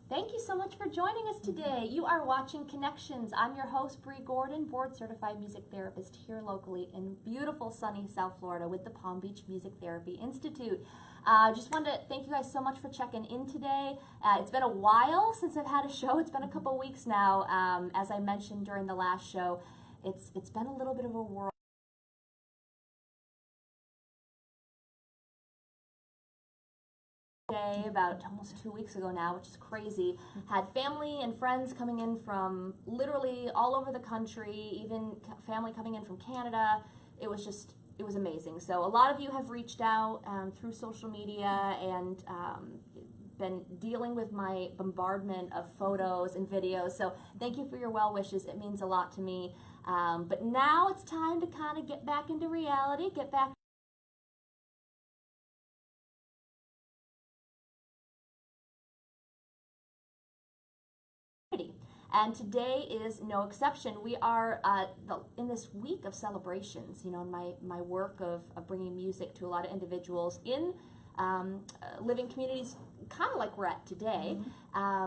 Thank you so much for joining us today. You are watching Connections. I'm your host, Bree Gordon, board-certified music therapist here locally in beautiful sunny South Florida with the Palm Beach Music Therapy Institute. Just wanted to thank you guys so much for checking in today. It's been a while since I've had a show. It's been a couple weeks now. As I mentioned during the last show, it's been a little bit of a whirl. About almost 2 weeks ago now, which is crazy. Had family and friends coming in from literally all over the country, even family coming in from Canada. It was amazing. So a lot of you have reached out through social media and been dealing with my bombardment of photos and videos. So thank you for your well wishes. It means a lot to me. But now it's time to kind of get back into reality, get back and today is no exception. We are in this week of celebrations, you know, in my work of bringing music to a lot of individuals in living communities, kind of like we're at today,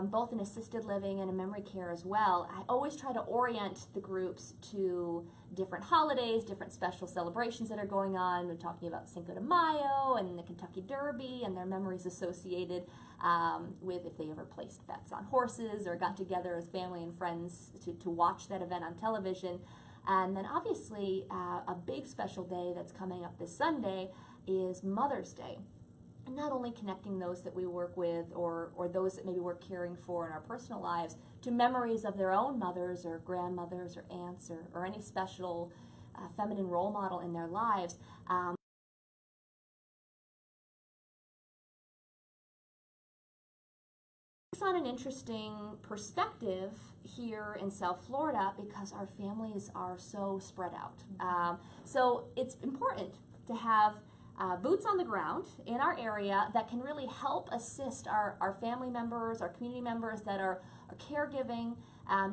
both in assisted living and in memory care as well. I always try to orient the groups to different holidays, different special celebrations that are going on. We're talking about Cinco de Mayo and the Kentucky Derby and their memories associated with if they ever placed bets on horses or got together as family and friends to watch that event on television. And then obviously a big special day that's coming up this Sunday is Mother's Day. And not only connecting those that we work with or those that maybe we're caring for in our personal lives to memories of their own mothers or grandmothers or aunts or any special feminine role model in their lives. It's on an interesting perspective here in South Florida because our families are so spread out. So it's important to have boots on the ground in our area that can really help assist our family members, our community members that are caregiving,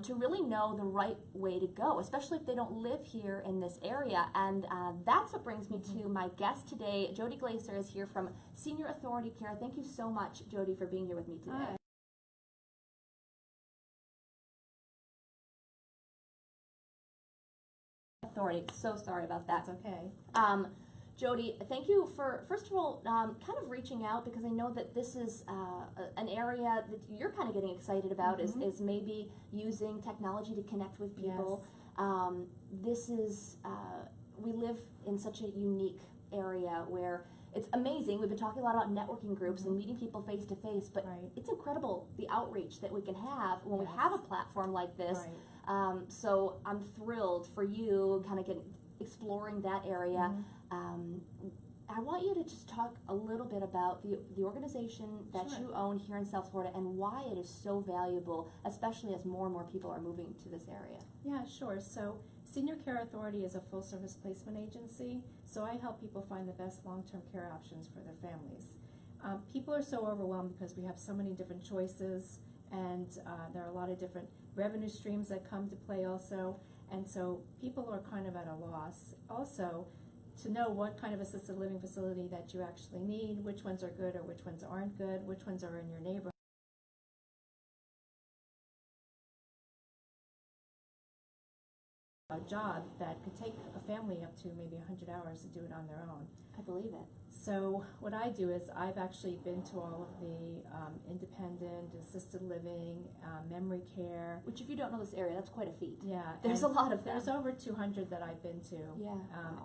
to really know the right way to go, especially if they don't live here in this area. And that's what brings me to my guest today. Jodi Glacer is here from Senior Authority Care. Thank you so much, Jodi, for being here with me today. Hi. Authority. So sorry about that. That's okay. Jodi, thank you for, first of all, kind of reaching out because I know that this is an area that you're kind of getting excited about is maybe using technology to connect with people. Yes. We live in such a unique area where it's amazing. We've been talking a lot about networking groups and meeting people face to face, but it's incredible the outreach that we can have when we have a platform like this. So I'm thrilled for you kind of exploring that area. I want you to just talk a little bit about the organization that you own here in South Florida and why it is so valuable, especially as more and more people are moving to this area. Yeah, sure. So Senior Care Authority is a full-service placement agency, so I help people find the best long-term care options for their families. People are so overwhelmed because we have so many different choices, and there are a lot of different revenue streams that come to play also, and so people are kind of at a loss. Also, to know what kind of assisted living facility that you actually need, which ones are good or which ones aren't good, which ones are in your neighborhood. A job that could take a family up to maybe 100 hours to do it on their own. I believe it. So what I do is I've actually been to all of the independent, assisted living, memory care. Which if you don't know this area, that's quite a feat. Yeah. There's a lot of them. There's over 200 that I've been to. Yeah.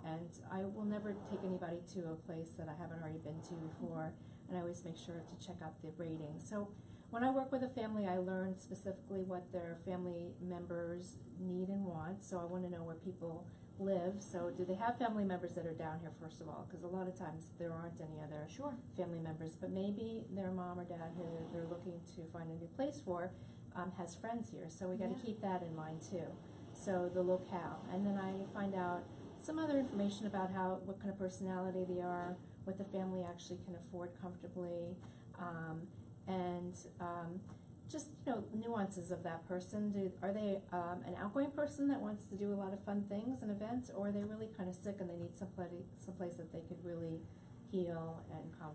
And I will never take anybody to a place that I haven't already been to before, and I always make sure to check out the ratings. So when I work with a family, I learn specifically what their family members need and want. So I want to know where people live. So do they have family members that are down here, first of all? Because a lot of times there aren't any other family members, but maybe their mom or dad who they're looking to find a new place for has friends here. So we got to keep that in mind too. So the locale, and then I find out some other information about what kind of personality they are, what the family actually can afford comfortably, and just nuances of that person. Are they an outgoing person that wants to do a lot of fun things and events, or are they really kind of sick and they need someplace that they could really heal and calm?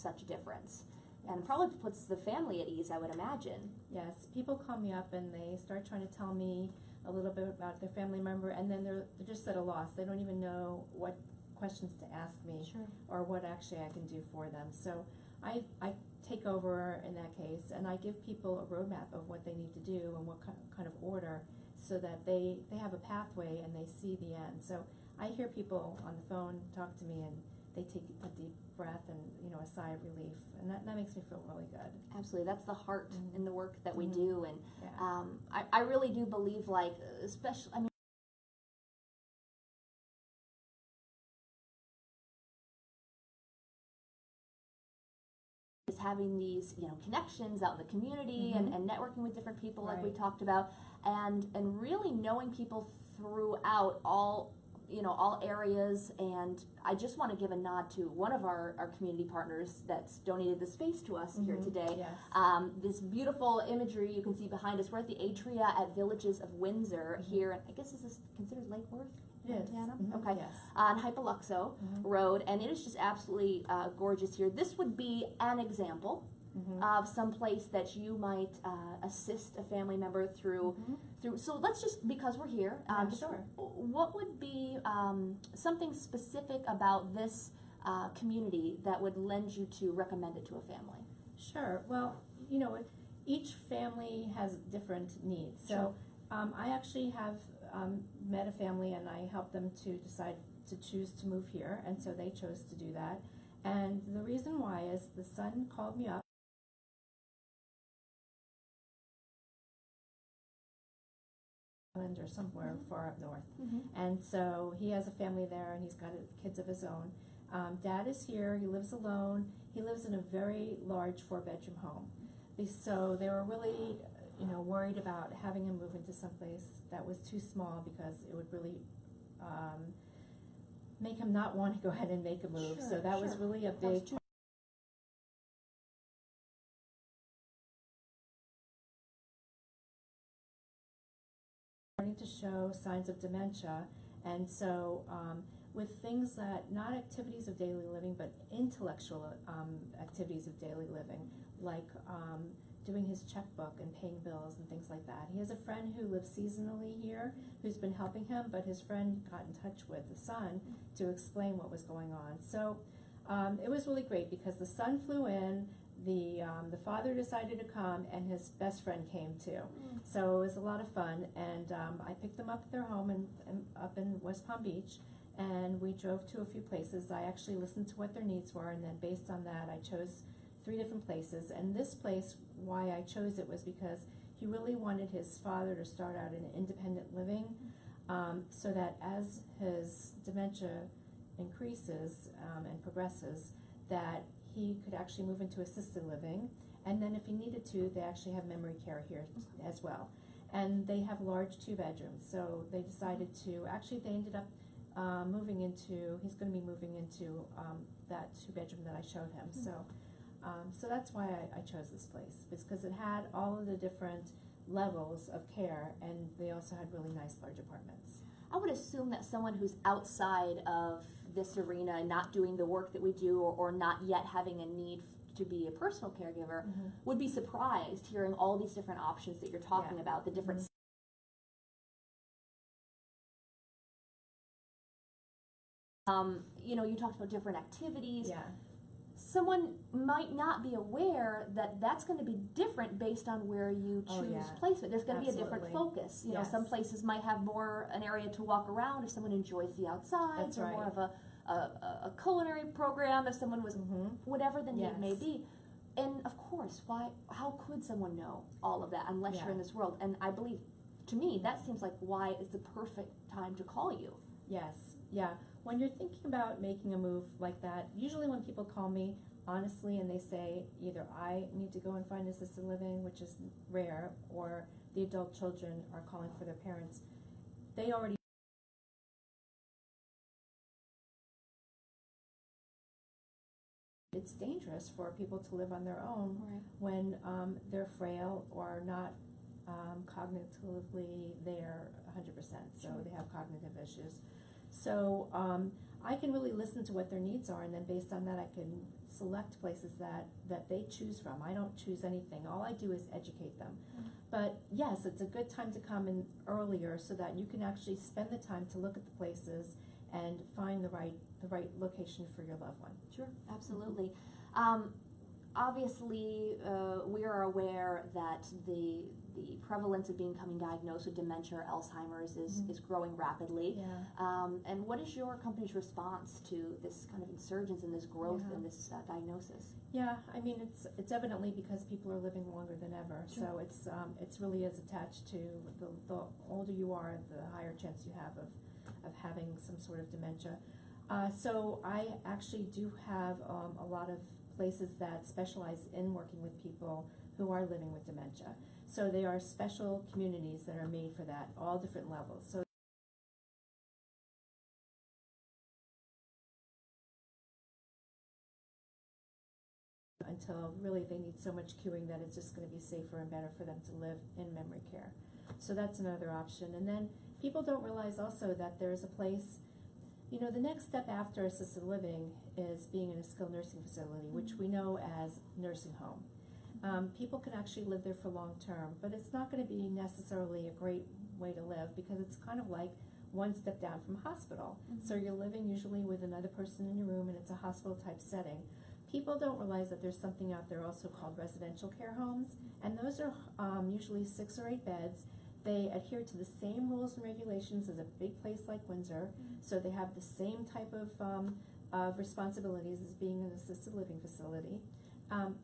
such a difference. And probably puts the family at ease, I would imagine. Yes, people call me up and they start trying to tell me a little bit about their family member, and then they're just at a loss. They don't even know what questions to ask me or what actually I can do for them. So I take over in that case, and I give people a roadmap of what they need to do and what kind of order, so that they have a pathway and they see the end. So I hear people on the phone talk to me, and they take a deep breath and, you know, a sigh of relief, and that makes me feel really good. Absolutely, that's the heart in the work that we Mhm. do, and Yeah. I really do believe, like, especially, I mean, is having these, you know, connections out in the community and networking with different people, like we Right. talked about, and really knowing people throughout all, you know, all areas. And I just want to give a nod to one of our community partners that's donated the space to us here today. Yes. This beautiful imagery you can see behind us. We're at the Atria at Villages of Windsor here. I guess this is considered Lake Worth, It is. Montana? Mhm. Okay. Yes. On Hypoluxo Road, and it is just absolutely gorgeous here. This would be an example of some place that you might assist a family member through. So let's just, because we're here, Yeah, just sure. what would be something specific about this community that would lend you to recommend it to a family? Sure. Well, you know, each family has different needs. So I actually have met a family, and I helped them to decide to choose to move here, and so they chose to do that. And the reason why is the son called me up or somewhere far up north. And so he has a family there, and he's got kids of his own. Dad is here. He lives alone. He lives in a very large 4-bedroom home. So they were really, you know, worried about having him move into someplace that was too small, because it would really make him not want to go ahead and make a move. So that was really a big starting to show signs of dementia. And so with things that, not activities of daily living, but intellectual activities of daily living, like doing his checkbook and paying bills and things like that. He has a friend who lives seasonally here who's been helping him, but his friend got in touch with the son to explain what was going on. So it was really great, because the son flew in, the father decided to come, and his best friend came too. So it was a lot of fun, and I picked them up at their home up in West Palm Beach, and we drove to a few places. I actually listened to what their needs were, and then based on that I chose 3 different places. And this place, why I chose it, was because he really wanted his father to start out in independent living, so that as his dementia increases and progresses, that he could actually move into assisted living. And then if he needed to, they actually have memory care here as well. And they have large 2 bedrooms. So they decided to, actually they ended up moving into, he's going to be moving into that 2 bedroom that I showed him. So that's why I chose this place, because it had all of the different levels of care, and they also had really nice large apartments. I would assume that someone who's outside of this arena, not doing the work that we do, or not yet having a need to be a personal caregiver, would be surprised hearing all these different options that you're talking about, the different you know, you talked about different activities. Someone might not be aware that that's going to be different based on where you choose placement. There's going to be a different focus. You know, some places might have more an area to walk around if someone enjoys the outside, or more of a culinary program if someone was, whatever the need may be. And of course, how could someone know all of that unless you're in this world? And I believe, to me, that seems like why it's the perfect time to call you. Yes, yeah. When you're thinking about making a move like that, usually when people call me, honestly, and they say either I need to go and find assisted living, which is rare, or the adult children are calling for their parents, they already, it's dangerous for people to live on their own when they're frail or not cognitively there 100%, so they have cognitive issues. So I can really listen to what their needs are, and then based on that I can select places that they choose from. I don't choose anything. All I do is educate them. But yes, it's a good time to come in earlier so that you can actually spend the time to look at the places and find the right location for your loved one. Sure, absolutely. Obviously, we are aware that the prevalence of becoming diagnosed with dementia or Alzheimer's is growing rapidly. Yeah. And what is your company's response to this kind of insurgence and this growth in this diagnosis? Yeah, I mean it's evidently because people are living longer than ever. Sure. So it's really is attached to the older you are, the higher chance you have of having some sort of dementia. So I actually do have a lot of places that specialize in working with people who are living with dementia. So they are special communities that are made for that, all different levels. So until really they need so much curing that it's just going to be safer and better for them to live in memory care. So that's another option. And then people don't realize also that there's a place, you know, the next step after assisted living is being in a skilled nursing facility, which we know as nursing home. People can actually live there for long term, but it's not going to be necessarily a great way to live because it's kind of like one step down from hospital. So you're living usually with another person in your room and it's a hospital type setting. People don't realize that there's something out there also called residential care homes, and those are usually 6 or 8 beds. They adhere to the same rules and regulations as a big place like Windsor, so they have the same type of responsibilities as being an assisted living facility.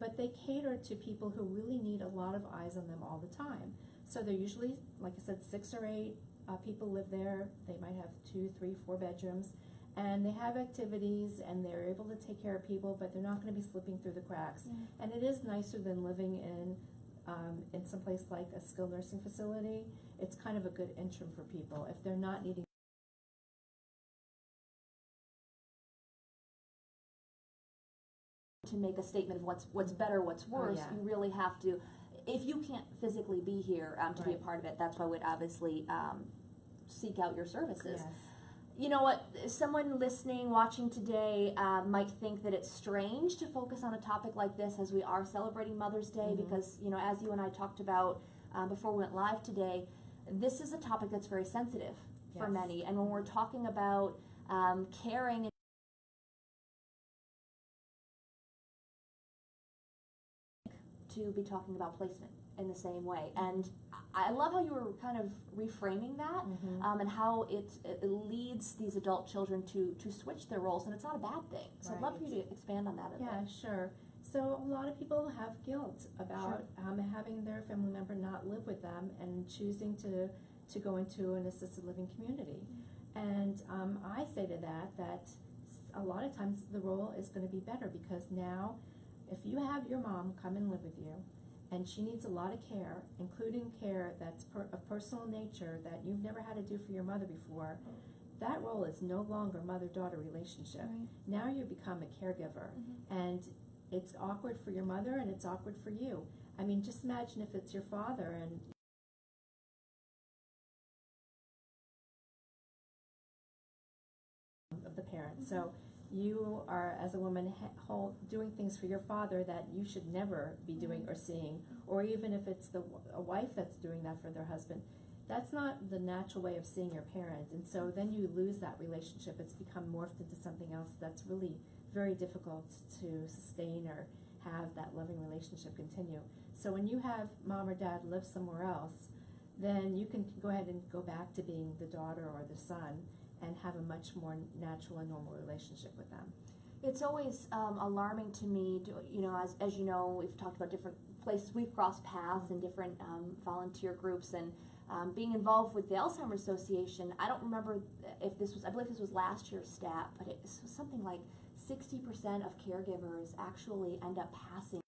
But they cater to people who really need a lot of eyes on them all the time. So they're usually, like I said, 6 or 8 people live there. They might have 2, 3, 4 bedrooms. And they have activities and they're able to take care of people, but they're not going to be slipping through the cracks. And it is nicer than living in some place like a skilled nursing facility. It's kind of a good interim for people if they're not needing to make a statement of what's better, what's worse. yeah. You really have to, if you can't physically be here to be a part of it, that's why we'd obviously seek out your services. Yes. You know what, someone listening, watching today might think that it's strange to focus on a topic like this as we are celebrating Mother's Day because, you know, as you and I talked about before we went live today, this is a topic that's very sensitive for many. And when we're talking about caring and to be talking about placement in the same way. And I love how you were kind of reframing that and how it leads these adult children to switch their roles, and it's not a bad thing. So I'd love for you to expand on that a bit. Yeah, sure. So a lot of people have guilt about having their family member not live with them and choosing to go into an assisted living community. And I say to that a lot of times the role is going to be better because now if you have your mom come and live with you and she needs a lot of care, including care that's of personal nature that you've never had to do for your mother before, that role is no longer mother-daughter relationship. Now you become a caregiver, and it's awkward for your mother and it's awkward for you. I mean, just imagine if it's your father and of the parent. So you are, as a woman, doing things for your father that you should never be doing or seeing, or even if it's a wife that's doing that for their husband, that's not the natural way of seeing your parent. And so then you lose that relationship. It's become morphed into something else that's really very difficult to sustain or have that loving relationship continue. So when you have mom or dad live somewhere else, then you can go ahead and go back to being the daughter or the son and have a much more natural and normal relationship with them. It's always alarming to me, you know, as you know, we've talked about different places we've crossed paths and different volunteer groups, and being involved with the Alzheimer's Association. I don't remember if this was, I believe this was last year's stat, but it was something like 60% of caregivers actually end up passing.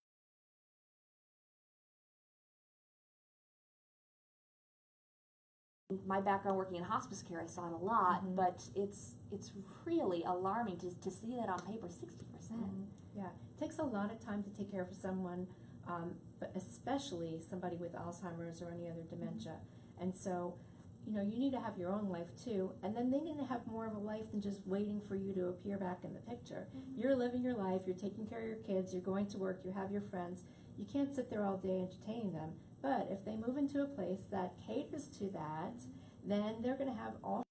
My background working in hospice care, I saw it a lot, but it's really alarming to see that on paper, 60%. Yeah, it takes a lot of time to take care of someone, but especially somebody with Alzheimer's or any other dementia. And so you know, you need to have your own life too, and then they need to have more of a life than just waiting for you to appear back in the picture. You're living your life, you're taking care of your kids, you're going to work, you have your friends. You can't sit there all day entertaining them, but if they move into a place that caters to that, then they're going to have all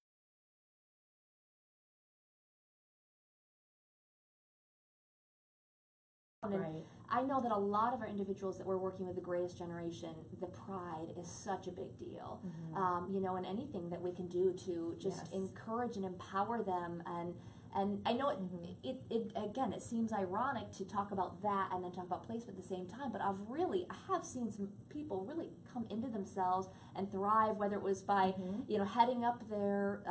right. I know that a lot of our individuals that we're working with, the greatest generation, the pride is such a big deal. You know, and anything that we can do to just encourage and empower them, and I know it again, it seems ironic to talk about that and then talk about placement at the same time, but I have seen some people really come into themselves and thrive, whether it was by, you know, heading up their,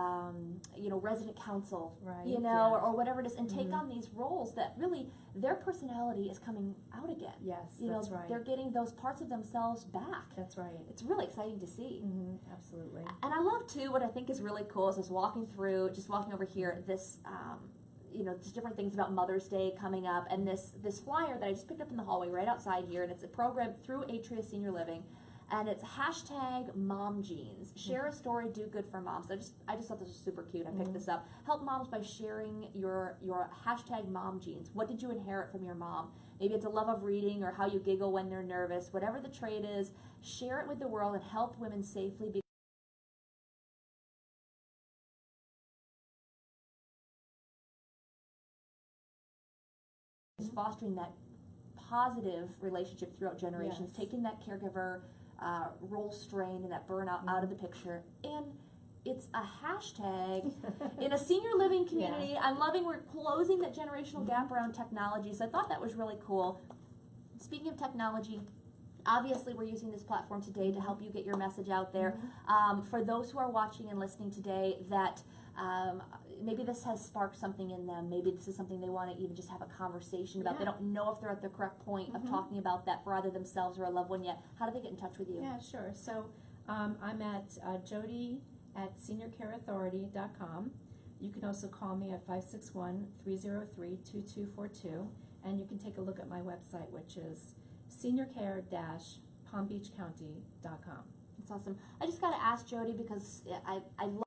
you know, resident council, you know, or whatever it is, and take on these roles that really, their personality is coming out again. Yes, you that's know, right. They're getting those parts of themselves back. That's right. It's really exciting to see. Absolutely. And I love too, what I think is really cool is just walking over here, this, you know, just different things about Mother's Day coming up, and this flyer that I just picked up in the hallway right outside here, and it's a program through Atria Senior Living, and it's #MomJeans. Share a story, do good for moms. I just thought this was super cute. I picked this up. Help moms by sharing your #MomJeans. What did you inherit from your mom? Maybe it's a love of reading or how you giggle when they're nervous. Whatever the trait is, share it with the world and help women safely be fostering that positive relationship throughout generations, taking that caregiver role strain and that burnout out of the picture. And it's a hashtag in a senior living community. I'm loving, we're closing that generational gap around technology, so I thought that was really cool. Speaking of technology, obviously we're using this platform today to help you get your message out there. For those who are watching and listening today that maybe this has sparked something in them, maybe this is something they want to even just have a conversation about. They don't know if they're at the correct point of talking about that for either themselves or a loved one yet. How do they get in touch with you? Yeah, sure. So I'm at Jodi at seniorcareauthority.com. You can also call me at 561-303-2242, and you can take a look at my website, which is seniorcare-palmbeachcounty.com. That's awesome. I just got to ask Jodi, because I love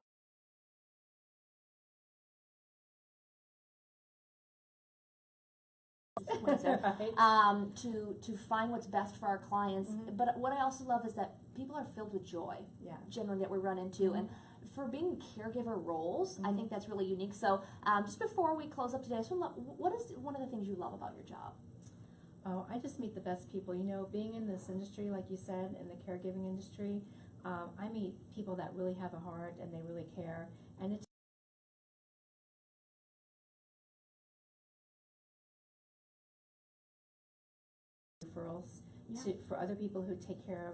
to find what's best for our clients. But what I also love is that people are filled with joy, generally, that we run into. And for being caregiver roles, I think that's really unique. So just before we close up today, what is one of the things you love about your job? Oh, I just meet the best people. You know, being in this industry, like you said, in the caregiving industry, I meet people that really have a heart and they really care. And it's referrals for other people who take care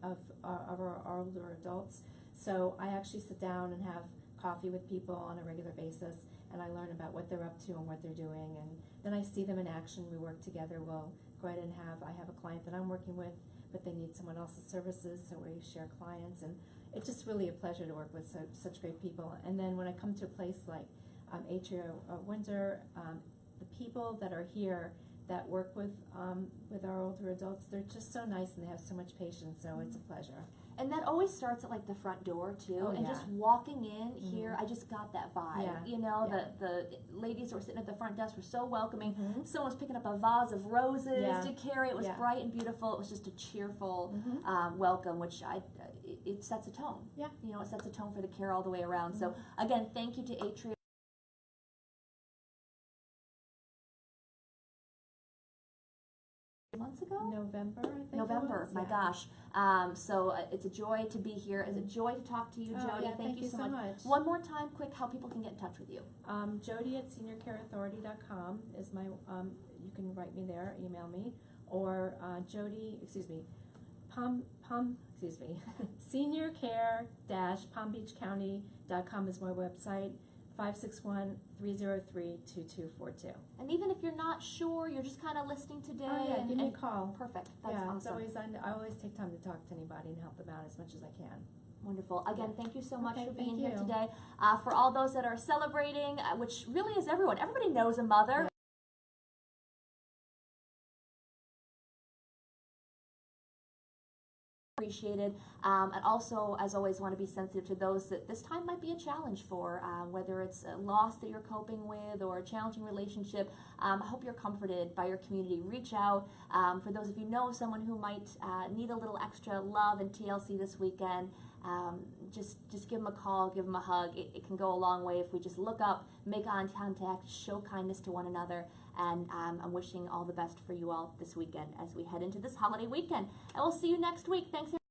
of our older adults. So I actually sit down and have coffee with people on a regular basis, and I learn about what they're up to and what they're doing, and then I see them in action. We work together. We'll go ahead and I have a client that I'm working with, but they need someone else's services, so we share clients, and it's just really a pleasure to work with such great people. And then when I come to a place like Atria Windsor, the people that are here that work with our older adults, they're just so nice and they have so much patience, so it's a pleasure. And that always starts at like the front door too, and just walking in here, I just got that vibe. You know, the ladies who were sitting at the front desk were so welcoming. Someone was picking up a vase of roses to carry. It was bright and beautiful. It was just a cheerful welcome, which it sets a tone. You know, it sets a tone for the care all the way around. So again, thank you to Atria. Months ago? November, I think. November, my gosh. So it's a joy to be here. It's a joy to talk to you, Jodi. Thank you so much. One more time, quick, how people can get in touch with you. Jodi at seniorcareauthority.com is my, you can write me there, email me, or seniorcare-palmbeachcounty.com is my website. 561-303-2242. And even if you're not sure, you're just kind of listening today. Give me a call. Perfect. That's awesome. I always take time to talk to anybody and help them out as much as I can. Wonderful. Again, thank you so much for being here today. For all those that are celebrating, which really is everyone. Everybody knows a mother. appreciated. And also, as always, want to be sensitive to those that this time might be a challenge for, whether it's a loss that you're coping with or a challenging relationship. I hope you're comforted by your community. Reach out. For those of you know someone who might need a little extra love and TLC this weekend, just give them a call, give them a hug. It can go a long way if we just look up, make eye contact, show kindness to one another. And I'm wishing all the best for you all this weekend as we head into this holiday weekend. And we'll see you next week. Thanks.